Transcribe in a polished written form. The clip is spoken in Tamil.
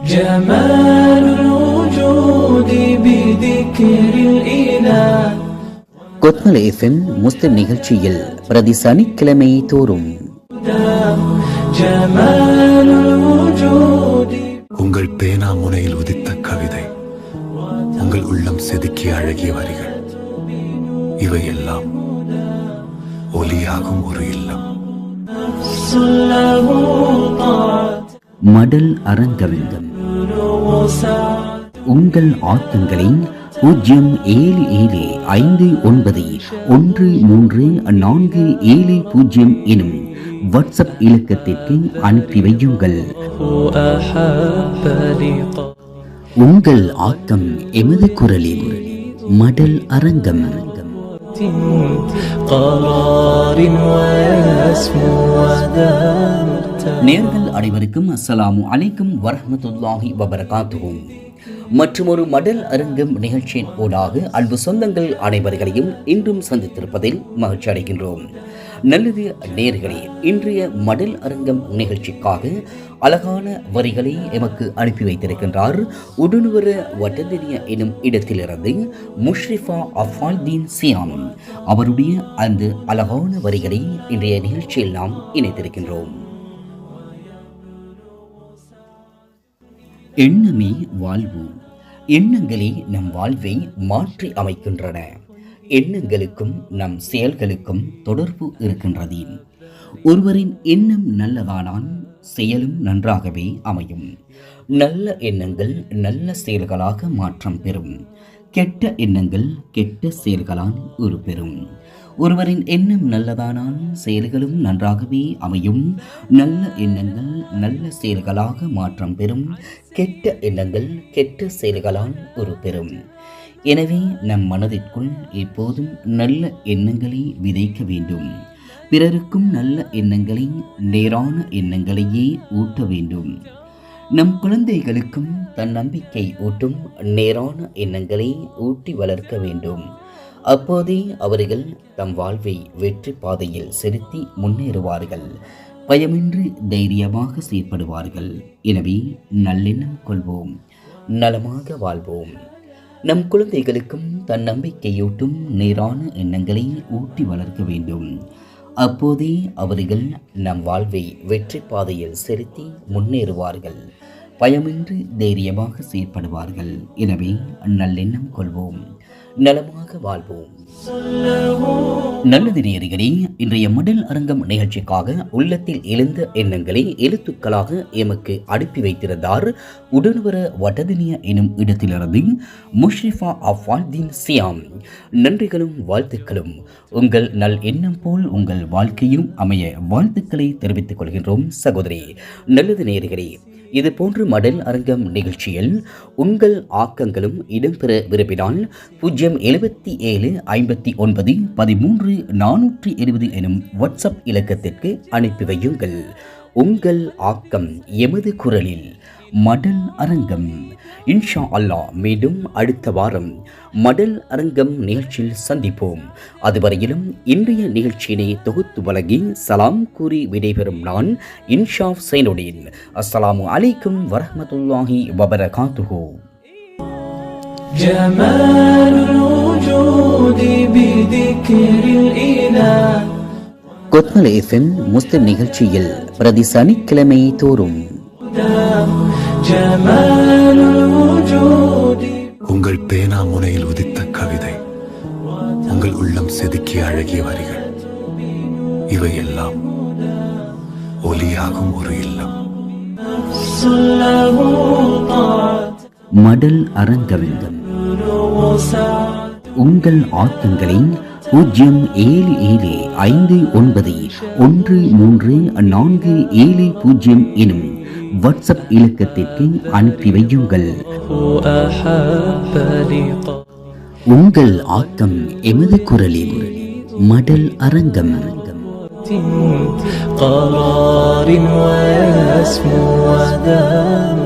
جمال الوجود بذكر الإله. கொத்மலை FM முஸ்லிம் நிகழ்ச்சியில் பிரதி சனிக்கிழமை தோறும் உங்கள் பேனா முனையில் உதித்த கவிதை, உங்கள் உள்ளம் செதுக்கிய அழகிய வரிகள், இவையெல்லாம் ஒலியாகும் ஒரு இல்லம். மடல் அரங்கவிந்தம். உங்கள் ஆக்கங்களை 07759134740 எனும் வாட்ஸ்அப் இலக்கத்திற்கு அனுப்பி வையுங்கள். உங்கள் ஆக்கம் எமது குரலில். மடல் அரங்கம். நேர்கள் அனைவருக்கும் அஸ்ஸலாமு அலைக்கும் வரஹ்மத்துல்லாஹி வபரகாத்துஹு. மற்றுமொரு மடல் அரங்கம் நிகழ்ச்சியின் ஊடாக அன்பு சொந்தங்கள் அனைவர்களையும் இன்றும் சந்தித்திருப்பதில் மகிழ்ச்சி அடைகின்றோம். நல்லது நேர்களே, இன்றைய மடல் அரங்கம் நிகழ்ச்சிக்காக அழகான வரிகளை எமக்கு அனுப்பி வைத்திருக்கின்றார் உடனுவர வட்டதினிய எனும் இடத்திலிருந்து முஷ்ரிஃபா அஃபால்தீன் சியாம். அவருடைய அந்த அழகான வரிகளை இன்றைய நிகழ்ச்சியில் நாம் இணைத்திருக்கின்றோம். எண்ணமே வாழ்வு. எண்ணங்களே நம் வாழ்வை மாற்றி அமைக்கின்றன. எண்ணங்களுக்கும் நம் செயல்களுக்கும் தொடர்பு இருக்கின்றது. ஒருவரின் எண்ணம் நல்லதானால் செயலும் நன்றாகவே அமையும். நல்ல எண்ணங்கள் நல்ல செயல்களாக மாற்றம் பெறும். கெட்ட எண்ணங்கள் கெட்ட செயல்களால் உருப்பெறும். ஒருவரின் எண்ணம் நல்லதானால் செயல்களும் நன்றாகவே அமையும். நல்ல எண்ணங்கள் நல்ல செயல்களாக மாற்றம் பெறும். கெட்ட எண்ணங்கள் கெட்ட செயல்களால் உருப்பெறும். எனவே நம் மனதிற்குள் எப்போதும் நல்ல எண்ணங்களை விதைக்க வேண்டும். பிறருக்கும் நல்ல எண்ணங்களை நேரான எண்ணங்களையே ஊட்ட வேண்டும். நம் குழந்தைகளுக்கும் தன்னம்பிக்கை ஊட்டும் நேரான எண்ணங்களை ஊட்டி வளர்க்க வேண்டும். அப்போதே அவர்கள் தம் வாழ்வை வெற்றி பாதையில் செலுத்தி முன்னேறுவார்கள். பயமின்றி தைரியமாக செயற்படுவார்கள். எனவே நல்லெண்ணம் கொள்வோம், நலமாக வாழ்வோம். நம் குழந்தைகளுக்கும் தன்னம்பிக்கையூட்டும் நேரான எண்ணங்களை ஊட்டி வளர்க்க வேண்டும். அப்போதே அவர்கள் நம் வாழ்வை வெற்றி பாதையில் செலுத்தி முன்னேறுவார்கள். பயமின்றி தைரியமாக செயற்படுவார்கள். எனவே நல்லெண்ணம் கொள்வோம், நலமாக வாழ்வோம். நல்லது நேயர்களே, இன்றைய மடல் அரங்கம் நிகழ்ச்சிக்காக உள்ளத்தில் எழுந்த எண்ணங்களை எழுத்துக்களாக எமக்கு அனுப்பி வைத்திருந்தார் உடனுவர வட்டதினிய எனும் இடத்திலிருந்து முஷ்ரிஃபா அஃபால்தீன் சியாம். நன்றிகளும் வாழ்த்துக்களும். உங்கள் நல் எண்ணம் போல் உங்கள் வாழ்க்கையும் அமைய வாழ்த்துக்களை தெரிவித்துக் கொள்கின்றோம் சகோதரி. நல்லது நேயர்களே, இது போன்று மடல் அரங்கம் நிகழ்ச்சியில் உங்கள் ஆக்கங்களும் இடம்பெற விரும்பினால் 0775913 எனும் வாட்ஸ்அப் இலக்கத்திற்கு அனுப்பி வையுங்கள். உங்கள் ஆக்கம் எமது குரலில். மடல் அரங்கம். இன்ஷா அல்லாஹ் மீண்டும் அடுத்த வாரம் மடல் அரங்கம் நிகழ்ச்சியில் சந்திப்போம். அதுவரையிலும் இன்றைய நிகழ்ச்சியினை தொகுத்து வழங்கி சலாம் கூறி விடைபெறும் நான் இன்ஷாஃப் சைனுடீன். அஸ்ஸலாமு அலைக்கும் வரஹ்மத்துல்லாஹி வபரகாத்துஹு. கொத்மலை FM முஸ்லிம் நிகழ்ச்சியில் பிரதி சனிக்கிழமை தோறும் உங்கள் பேனா முனையில் உதித்த கவிதை, உங்கள் உள்ளம் செதுக்கிய அழகிய வரிகள், இவையெல்லாம் ஒலியாகும் ஒரு இல்லம். மடல் அரங்கவிந்தம். உங்கள் ஆக்கங்களை 07759134740 எனும் வாட்ஸ்அப் இலக்கத்திற்கு அனுப்பி வையுங்கள். உங்கள் ஆக்கம் எமது குரலில். மடல் அரங்கம். قرار ويسمو ودار